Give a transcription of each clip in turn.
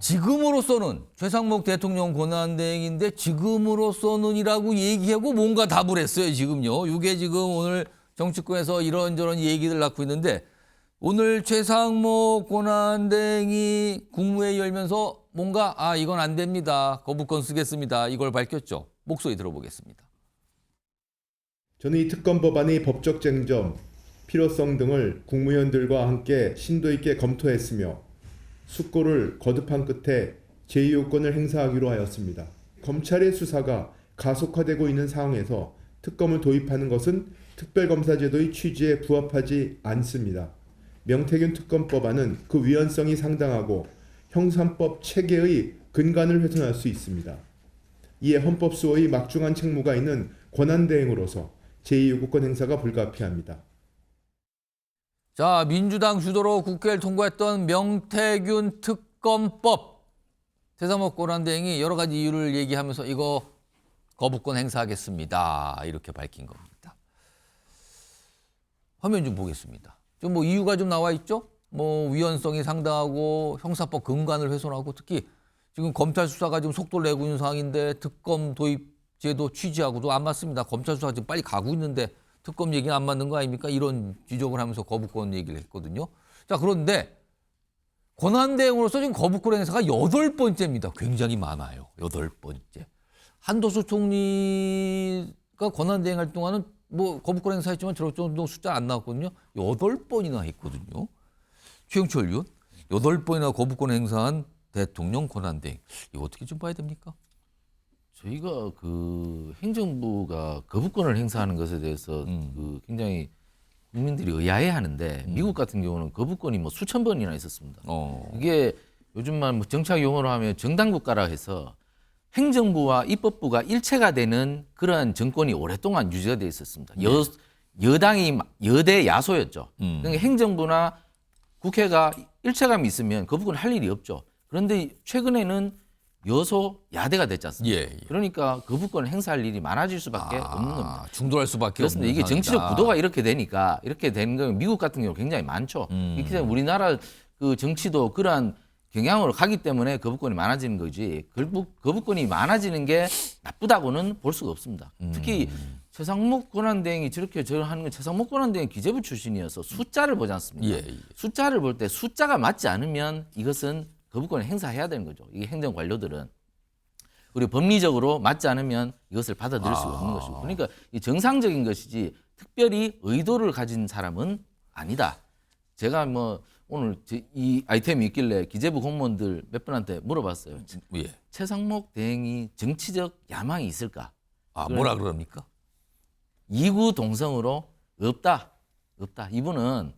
지금으로서는 최상목 대통령 권한대행인데 지금으로서는이라고 얘기하고 뭔가 답을 했어요. 지금요. 이게 지금 오늘 정치권에서 이런저런 얘기들 낳고 있는데 오늘 최상목 권한대행이 국무회의 열면서 뭔가 이건 안 됩니다. 거부권 쓰겠습니다. 이걸 밝혔죠. 목소리 들어보겠습니다. 저는 이 특검 법안의 법적 쟁점, 필요성 등을 국무위원들과 함께 심도 있게 검토했으며 숙고를 거듭한 끝에 제2요건을 행사하기로 하였습니다. 검찰의 수사가 가속화되고 있는 상황에서 특검을 도입하는 것은 특별검사제도의 취지에 부합하지 않습니다. 명태균 특검법안은 그 위헌성이 상당하고 형사법 체계의 근간을 훼손할 수 있습니다. 이에 헌법수호의 막중한 책무가 있는 권한대행으로서 제2요구권 행사가 불가피합니다. 자, 민주당 주도로 국회를 통과했던 명태균 특검법. 최상목 권한대행이 여러 가지 이유를 얘기하면서 이거 거부권 행사하겠습니다. 이렇게 밝힌 겁니다. 화면 좀 보겠습니다. 좀 뭐 이유가 좀 나와 있죠? 뭐 위헌성이 상당하고 형사법 근간을 훼손하고 특히 지금 검찰 수사가 지금 속도를 내고 있는 상황인데 특검 도입 제도 취지하고도 안 맞습니다. 검찰 수사가 지금 빨리 가고 있는데 특검 얘기는 안 맞는 거 아닙니까? 이런 지적을 하면서 거부권 얘기를 했거든요. 자, 그런데 권한대행으로서 지금 거부권 행사가 8번째입니다. 굉장히 많아요. 8번째. 한도수 총리가 권한대행 할 동안은 뭐 거부권 행사했지만 저런 정도 숫자 안 나왔거든요. 8번이나 했거든요. 최영철 의원, 8번이나 거부권 행사한 대통령 권한대행. 이거 어떻게 좀 봐야 됩니까? 저희가 그 행정부가 거부권을 행사하는 것에 대해서 그 굉장히 국민들이 의아해하는데 미국 같은 경우는 거부권이 뭐 수천 번이나 있었습니다. 이게 요즘만 뭐 정치학 용어로 하면 정당 국가라 해서 행정부와 입법부가 일체가 되는 그러한 정권이 오랫동안 유지가 돼 있었습니다. 여당이 여대 야소였죠. 그러니까 행정부나 국회가 일체감이 있으면 거부권 할 일이 없죠. 그런데 최근에는 여소 야대가 됐지 않습니까? 예. 그러니까 거부권을 행사할 일이 많아질 수밖에 없는 겁니다. 중도할 수밖에 그렇습니다. 없는 이게 정치적 상황이다. 구도가 이렇게 되니까 이렇게 되는 건 미국 같은 경우 굉장히 많죠. 이렇게 되면 우리나라 그 정치도 그러한 경향으로 가기 때문에 거부권이 많아지는 거지. 결국 거부권이 많아지는 게 나쁘다고는 볼 수가 없습니다. 특히 최상목 권한대행이 저렇게 하는 건 최상목 권한대행이 기재부 출신이어서 숫자를 보지 않습니까? 예. 숫자를 볼 때 숫자가 맞지 않으면 이것은 거부권을 행사해야 되는 거죠. 이게 행정 관료들은. 그리고 법리적으로 맞지 않으면 이것을 받아들일 수가 없는 것이고. 그러니까 이 정상적인 것이지 특별히 의도를 가진 사람은 아니다. 제가 뭐 오늘 이 아이템이 있길래 기재부 공무원들 몇 분한테 물어봤어요. 예. 최상목 대행이 정치적 야망이 있을까? 뭐라 그럽니까? 이구 동성으로 없다. 이분은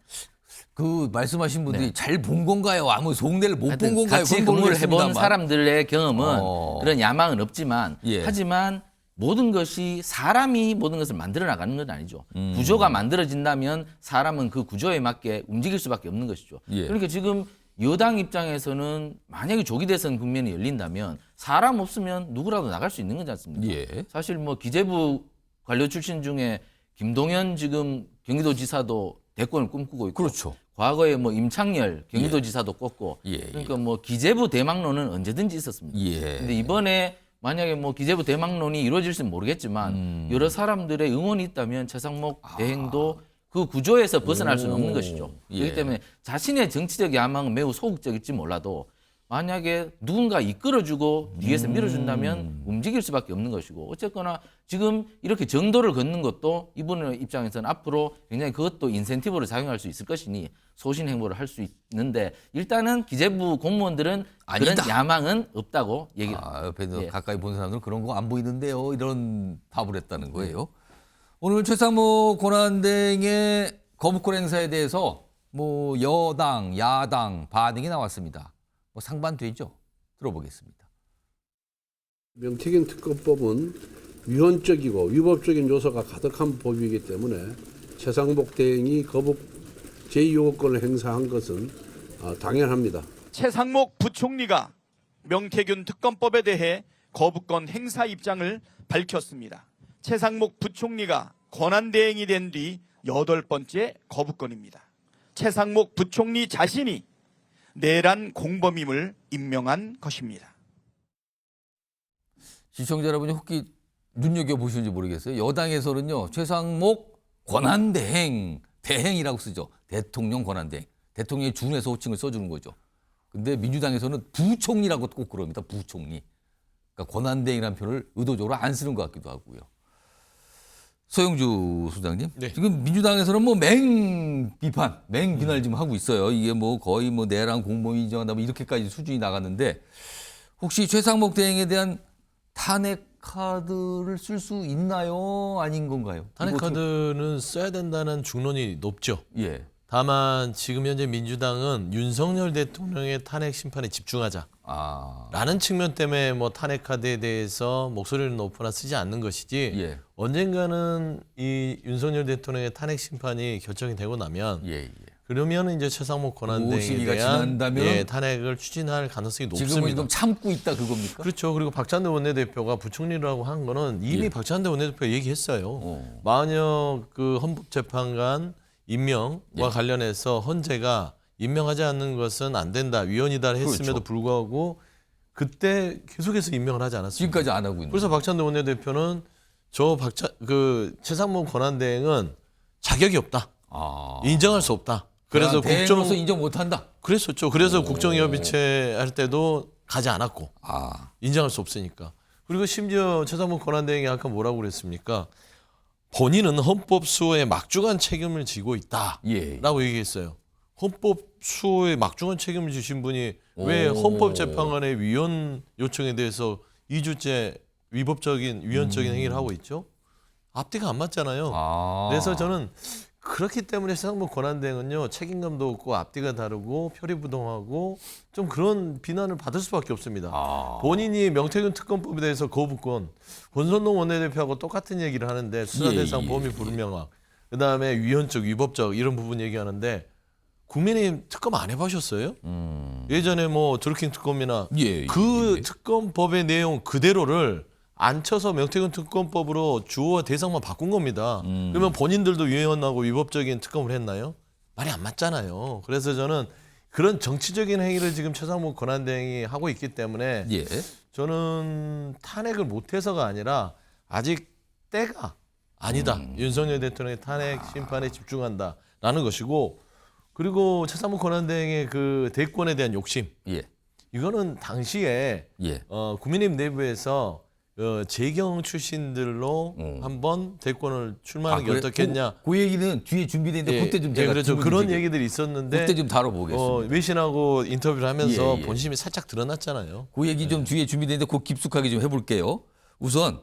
그 말씀하신 분들이 잘 본 건가요? 아무 속내를 못 본 건가요? 같이 그건 근무를 해본 모르겠습니다만. 사람들의 경험은 그런 야망은 없지만 예. 하지만 모든 것이 사람이 모든 것을 만들어 나가는 건 아니죠. 구조가 만들어진다면 사람은 그 구조에 맞게 움직일 수밖에 없는 것이죠. 예. 그러니까 지금 여당 입장에서는 만약에 조기 대선 국면이 열린다면 사람 없으면 누구라도 나갈 수 있는 거지 않습니까? 예. 사실 뭐 기재부 관료 출신 중에 김동연 지금 경기도지사도 대권을 꿈꾸고 있고 그렇죠. 과거에 뭐 임창열 경기도지사도 꼽고 예. 그러니까 뭐 기재부 대망론은 언제든지 있었습니다. 예. 근데 이번에 만약에 뭐 기재부 대망론이 이루어질지는 모르겠지만 여러 사람들의 응원이 있다면 최상목 대행도 그 구조에서 벗어날 수는 없는 것이죠. 예. 그렇기 때문에 자신의 정치적 야망은 매우 소극적일지 몰라도 만약에 누군가 이끌어주고 뒤에서 밀어준다면 움직일 수밖에 없는 것이고 어쨌거나 지금 이렇게 정도를 걷는 것도 이분의 입장에서는 앞으로 굉장히 그것도 인센티브로 작용할 수 있을 것이니 소신 행보를 할 수 있는데 일단은 기재부 공무원들은 아니다. 그런 야망은 없다고 얘기를 합니다. 옆에서 예. 가까이 본 사람들은 그런 거 안 보이는데요. 이런 답을 했다는 거예요. 오늘 최상목 권한대행의 거부권 행사에 대해서 뭐 여당, 야당 반응이 나왔습니다. 뭐 상반되죠. 들어보겠습니다. 명태균 특검법은 위헌적이고 위법적인 요소가 가득한 법이기 때문에 최상목 대행이 제2요구권을 행사한 것은 당연합니다. 최상목 부총리가 명태균 특검법에 대해 거부권 행사 입장을 밝혔습니다. 최상목 부총리가 권한대행이 된 뒤 8번째 거부권입니다. 최상목 부총리 자신이 내란 공범임을 임명한 것입니다. 시청자 여러분이 혹시 눈여겨보시는지 모르겠어요. 여당에서는요. 최상목 권한대행, 대행이라고 쓰죠. 대통령 권한대행. 대통령이 준해서 호칭을 써주는 거죠. 근데 민주당에서는 부총리라고 꼭 그럽니다. 부총리. 그러니까 권한대행이라는 표현을 의도적으로 안 쓰는 것 같기도 하고요. 서영주 소장님, 네. 지금 민주당에서는 뭐 맹비판, 맹비난을 지금 하고 있어요. 이게 뭐 거의 뭐 내란 공범이 인정한다 뭐 이렇게까지 수준이 나갔는데 혹시 최상목 대행에 대한 탄핵 카드를 쓸 수 있나요? 아닌 건가요? 탄핵 이거 좀- 카드는 써야 된다는 중론이 높죠. 예. 다만 지금 현재 민주당은 윤석열 대통령의 탄핵 심판에 집중하자. 아. 라는 측면 때문에 뭐 탄핵 카드에 대해서 목소리를 높거나 쓰지 않는 것이지 예. 언젠가는 이 윤석열 대통령의 탄핵 심판이 결정이 되고 나면 예, 예. 그러면 이제 최상목 권한대행에 시기가 대한 지난다면? 탄핵을 추진할 가능성이 높습니다. 지금은 좀 참고 있다 그겁니까? 그렇죠. 그리고 박찬대 원내대표가 부총리라고 한 거는 이미 예. 박찬대 원내대표가 얘기했어요. 만약 그 헌법재판관 임명과 예. 관련해서 헌재가 임명하지 않는 것은 안 된다. 위헌이다 했음에도 그렇죠. 불구하고 그때 계속해서 임명을 하지 않았습니다. 지금까지 안 하고 있는. 그래서 박찬대 원내대표는 최상목 권한대행은 자격이 없다. 아. 인정할 수 없다. 그래서 대행으로서 인정 못한다. 그랬었죠. 그래서 국정협의체 할 때도 가지 않았고 아. 인정할 수 없으니까. 그리고 심지어 최상목 권한대행이 아까 뭐라고 그랬습니까? 본인은 헌법 수호의 막중한 책임을 지고 있다라고 예. 얘기했어요. 헌법 수호의 막중한 책임을 지신 분이 왜 헌법재판관의 위헌 요청에 대해서 2주째 위헌적인 행위를 하고 있죠? 앞뒤가 안 맞잖아요. 아. 그래서 저는 그렇기 때문에 최상목 권한대행은요 책임감도 없고 앞뒤가 다르고 표리부동하고 좀 그런 비난을 받을 수밖에 없습니다. 아. 본인이 명태균 특검법에 대해서 거부권, 권선동 원내대표하고 똑같은 얘기를 하는데 수사 대상 예, 예, 범위 불명확, 그다음에 위헌적, 위법적 이런 부분 얘기하는데 국민의힘 특검 안 해보셨어요? 예전에 뭐 드루킹 특검이나 예, 그 예. 특검법의 내용 그대로를 안 쳐서 명태균 특검법으로 주어와 대상만 바꾼 겁니다. 그러면 본인들도 위헌하고 위법적인 특검을 했나요? 말이 안 맞잖아요. 그래서 저는 그런 정치적인 행위를 지금 최상목 권한대행이 하고 있기 때문에 예. 저는 탄핵을 못해서가 아니라 아직 때가 아니다. 윤석열 대통령의 탄핵 심판에 집중한다라는 것이고 그리고 최상목 권한대행의 그 대권에 대한 욕심 예. 이거는 당시에 예. 국민의힘 내부에서 재경 출신들로 한번 대권을 출마하는 게 그래? 어떻겠냐. 그 얘기는 뒤에 준비돼 있는데 그때 좀 제가 그렇죠. 질문 그런 드릴게요. 얘기들이 있었는데 그때 좀 다뤄보겠습니다. 외신하고 인터뷰를 하면서 예, 예. 본심이 살짝 드러났잖아요. 그 얘기 좀 뒤에 준비되는데 그 깊숙하게 좀 해볼게요. 우선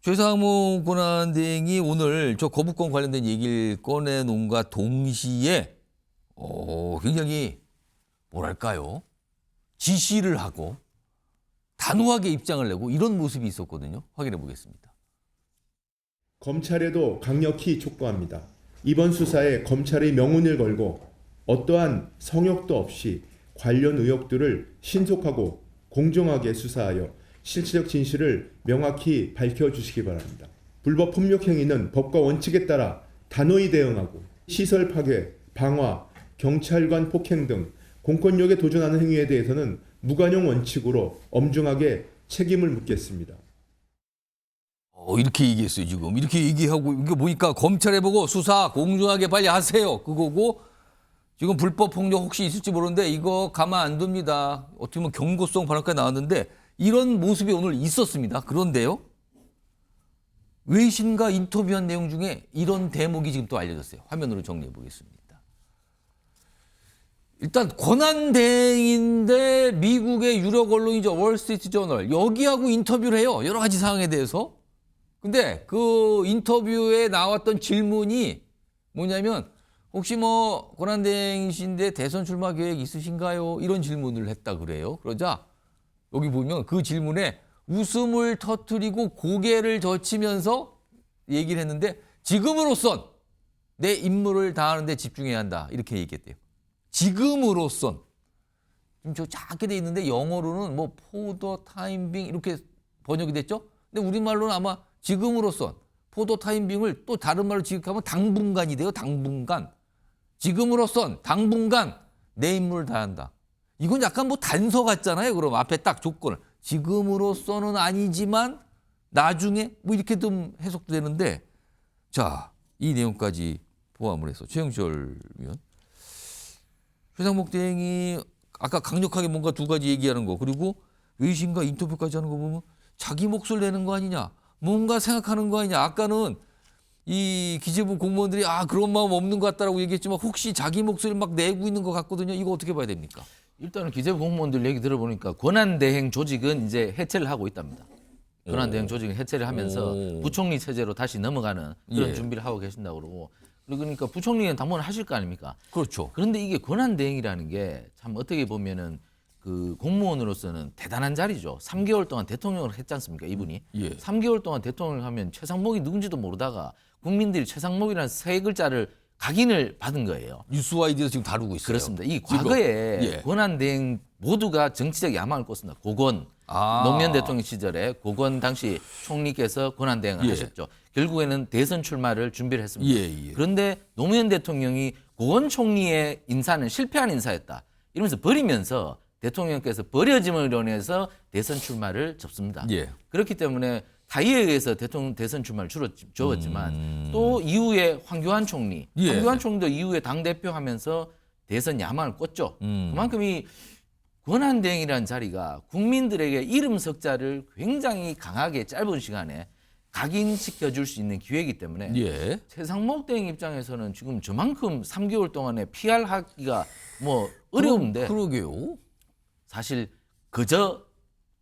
최상목 권한대행이 오늘 저 거부권 관련된 얘기를 꺼내놓은과 동시에 굉장히 뭐랄까요 지시를 하고 단호하게 입장을 내고 이런 모습이 있었거든요. 확인해 보겠습니다. 검찰에도 강력히 촉구합니다. 이번 수사에 검찰의 명운을 걸고 어떠한 성역도 없이 관련 의혹들을 신속하고 공정하게 수사하여 실체적 진실을 명확히 밝혀주시기 바랍니다. 불법 폭력 행위는 법과 원칙에 따라 단호히 대응하고 시설 파괴, 방화, 경찰관 폭행 등 공권력에 도전하는 행위에 대해서는 무관용 원칙으로 엄중하게 책임을 묻겠습니다. 이렇게 얘기했어요 지금. 이렇게 얘기하고 이게 보니까 검찰에 보고 수사 공정하게 빨리 하세요. 그거고 지금 불법 폭력 혹시 있을지 모르는데 이거 가만 안 둡니다. 어떻게 보면 경고성 발언까지 나왔는데 이런 모습이 오늘 있었습니다. 그런데요. 외신과 인터뷰한 내용 중에 이런 대목이 지금 또 알려졌어요. 화면으로 정리해 보겠습니다. 일단 권한대행인데 미국의 유력 언론이죠. 월스트리트저널 여기하고 인터뷰를 해요. 여러 가지 사항에 대해서. 근데 그 인터뷰에 나왔던 질문이 뭐냐면 혹시 뭐 권한대행이신데 대선 출마 계획 있으신가요? 이런 질문을 했다 그래요. 그러자 여기 보면 그 질문에 웃음을 터뜨리고 고개를 젖히면서 얘기를 했는데 지금으로선 내 임무를 다하는 데 집중해야 한다. 이렇게 얘기했대요. 지금으로선. 지금 저 작게 돼 있는데 영어로는 뭐 for the time being 이렇게 번역이 됐죠? 근데 우리말로는 아마 지금으로선 for the time being을 또 다른 말로 지급하면 당분간이 돼요. 당분간. 지금으로선 당분간 내 임무를 다한다. 이건 약간 뭐 단서 같잖아요. 그럼 앞에 딱 조건을 지금으로서는 아니지만 나중에 뭐 이렇게 좀 해석도 되는데 자, 이 내용까지 포함을 해서 최영철 위원 최상목 대행이 아까 강력하게 뭔가 두 가지 얘기하는 거 그리고 외신과 인터뷰까지 하는 거 보면 자기 몫을 내는 거 아니냐 뭔가 생각하는 거 아니냐 아까는 이 기재부 공무원들이 그런 마음 없는 것 같다라고 얘기했지만 혹시 자기 몫을 막 내고 있는 것 같거든요. 이거 어떻게 봐야 됩니까? 일단은 기재부 공무원들 얘기 들어보니까 권한대행 조직은 이제 해체를 하고 있답니다. 권한대행 조직은 해체를 하면서 부총리 체제로 다시 넘어가는 그런 예. 준비를 하고 계신다고 그러고 그러니까 부총리는 당번을 하실 거 아닙니까? 그렇죠. 그런데 이게 권한대행이라는 게 참 어떻게 보면은 그 공무원으로서는 대단한 자리죠. 3개월 동안 대통령을 했지 않습니까? 이분이. 예. 3개월 동안 대통령을 하면 최상목이 누군지도 모르다가 국민들이 최상목이라는 세 글자를 각인을 받은 거예요. 뉴스와이드에서 지금 다루고 있어요. 그렇습니다. 이 과거에 예. 권한대행 모두가 정치적 야망을 꿨습니다. 고건 노무현 대통령 시절에 고건 당시 총리께서 권한대행을 예. 하셨죠. 결국에는 대선 출마를 준비를 했습니다. 예. 그런데 노무현 대통령이 고건 총리의 인사는 실패한 인사였다. 이러면서 버리면서 대통령께서 버려짐을 인해서 대선 출마를 접습니다. 예. 그렇기 때문에 타의에 의해서 대통령 대선 출마를 주었지만 또 이후에 황교안 총리, 예. 황교안 총리도 이후에 당대표 하면서 대선 야망을 꿨죠. 그만큼 이 권한대행이라는 자리가 국민들에게 이름 석자를 굉장히 강하게 짧은 시간에 각인시켜줄 수 있는 기회이기 때문에 예. 최상목 대행 입장에서는 지금 저만큼 3개월 동안에 PR하기가 뭐 어려운데 그러게요. 사실 그저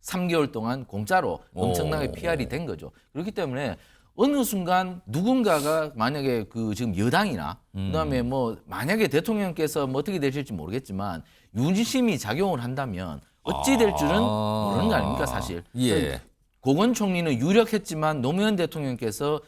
3개월 동안 공짜로 엄청나게 PR이 된 거죠. 그렇기 때문에 어느 순간 누군가가 만약에 그 지금 여당이나 그다음에 뭐 만약에 대통령께서 뭐 어떻게 되실지 모르겠지만 유지심이 작용을 한다면 어찌 될 줄은 모르는 거 아닙니까 사실. 예. 고건 총리는 유력했지만 노무현 대통령께서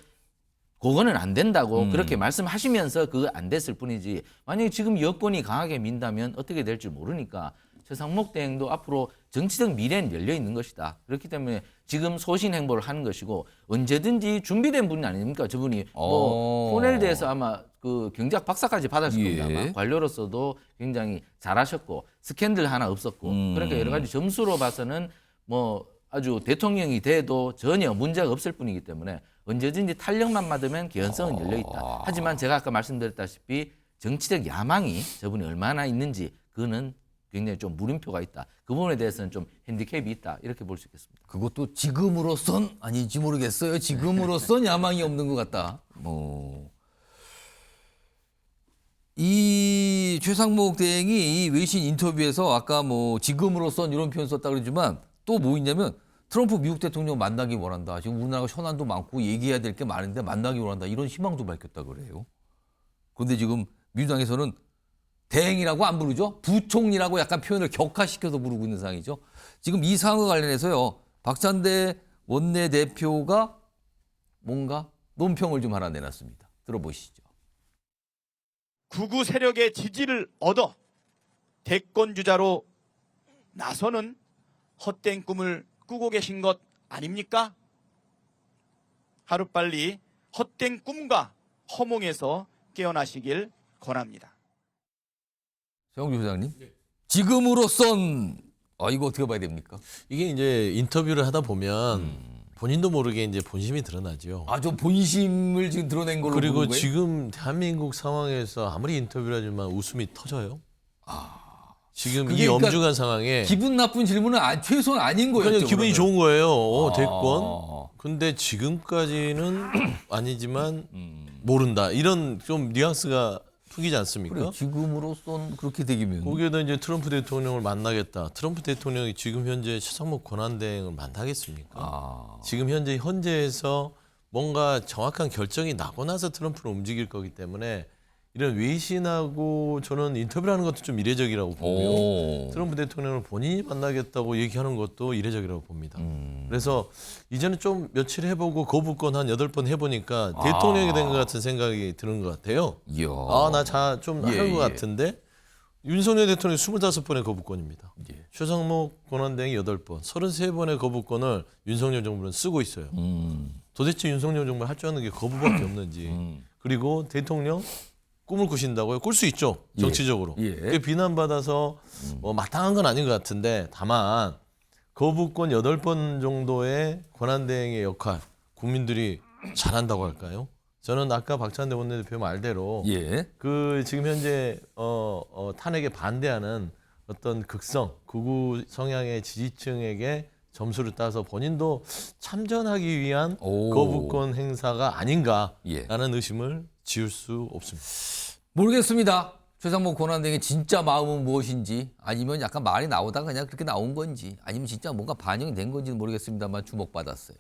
그거는 안 된다고 그렇게 말씀하시면서 그거 안 됐을 뿐이지 만약에 지금 여권이 강하게 민다면 어떻게 될지 모르니까 최상목 대행도 앞으로 정치적 미래는 열려 있는 것이다. 그렇기 때문에 지금 소신 행보를 하는 것이고 언제든지 준비된 분이 아닙니까? 저분이 뭐 코넬대에서 아마 그 경제학 박사까지 받았을 겁니다. 예. 아마 관료로서도 굉장히 잘하셨고 스캔들 하나 없었고 그러니까 여러 가지 점수로 봐서는 뭐 아주 대통령이 돼도 전혀 문제가 없을 뿐이기 때문에 언제든지 탄력만 받으면 개연성은 열려 있다. 하지만 제가 아까 말씀드렸다시피 정치적 야망이 저분이 얼마나 있는지 그거는 굉장히 좀 물음표가 있다. 그 부분에 대해서는 좀 핸디캡이 있다. 이렇게 볼 수 있겠습니다. 그것도 지금으로선 아닌지 모르겠어요. 지금으로선 야망이 없는 것 같다. 이 최상목 대행이 이 외신 인터뷰에서 아까 뭐 지금으로선 이런 표현 썼다 그러지만 또 뭐 있냐면 트럼프 미국 대통령 만나기 원한다. 지금 우리나라가 현안도 많고 얘기해야 될 게 많은데 만나기 원한다. 이런 희망도 밝혔다 그래요. 그런데 지금 민주당에서는 대행이라고 안 부르죠. 부총리라고 약간 표현을 격화시켜서 부르고 있는 상황이죠. 지금 이 상황과 관련해서요. 박찬대 원내대표가 뭔가 논평을 좀 하나 내놨습니다. 들어보시죠. 극우 세력의 지지를 얻어 대권 주자로 나서는 헛된 꿈을 꾸고 계신 것 아닙니까? 하루빨리 헛된 꿈과 허몽에서 깨어나시길 권합니다. 정규 소장님, 지금으로선 이거 어떻게 봐야 됩니까? 이게 이제 인터뷰를 하다 보면 본인도 모르게 이제 본심이 드러나죠. 좀 본심을 지금 드러낸 걸로 그리고 보는 거예요? 지금 대한민국 상황에서 아무리 인터뷰를 하지만 웃음이 터져요. 지금 그게 이 그러니까 엄중한 상황에 기분 나쁜 질문은 최소한 아닌 거였죠. 그냥 기분이 그러면. 좋은 거예요. 대권. 근데 지금까지는 아니지만 모른다. 이런 좀 뉘앙스가 풀리지 않습니까? 그래, 지금으로선 그렇게 되기면 거기에다 이제 트럼프 대통령을 만나겠다. 트럼프 대통령이 지금 현재 최상목 권한대행을 만나겠습니까? 지금 현재에서 뭔가 정확한 결정이 나고 나서 트럼프를 움직일 거기 때문에 이런 외신하고 저는 인터뷰를 하는 것도 좀 이례적이라고 보고요. 트럼프 대통령을 본인이 만나겠다고 얘기하는 것도 이례적이라고 봅니다. 그래서 이제는 좀 며칠 해보고 거부권 한 8번 해보니까 대통령이 된 것 같은 생각이 드는 것 같아요. 이야. 나 좀 하는 것 같은데 윤석열 대통령이 25번의 거부권입니다. 최상목 권한대행이 8번, 33번의 거부권을 윤석열 정부는 쓰고 있어요. 도대체 윤석열 정부가 할 줄 아는 게 거부밖에 없는지. 그리고 대통령 꿈을 꾸신다고요? 꿀 수 있죠. 정치적으로. 예. 그게 비난받아서 마땅한 건 아닌 것 같은데 다만 거부권 8번 정도의 권한대행의 역할 국민들이 잘한다고 할까요? 저는 아까 박찬대 원내대표 말대로 예. 그 지금 현재 탄핵에 반대하는 어떤 극우 성향의 지지층에게 점수를 따서 본인도 참전하기 위한 오. 거부권 행사가 아닌가라는 예. 의심을 지울 수 없습니다. 모르겠습니다. 최상목 권한대행의 진짜 마음은 무엇인지 아니면 약간 말이 나오다가 그냥 그렇게 나온 건지 아니면 진짜 뭔가 반영이 된 건지는 모르겠습니다만 주목받았어요.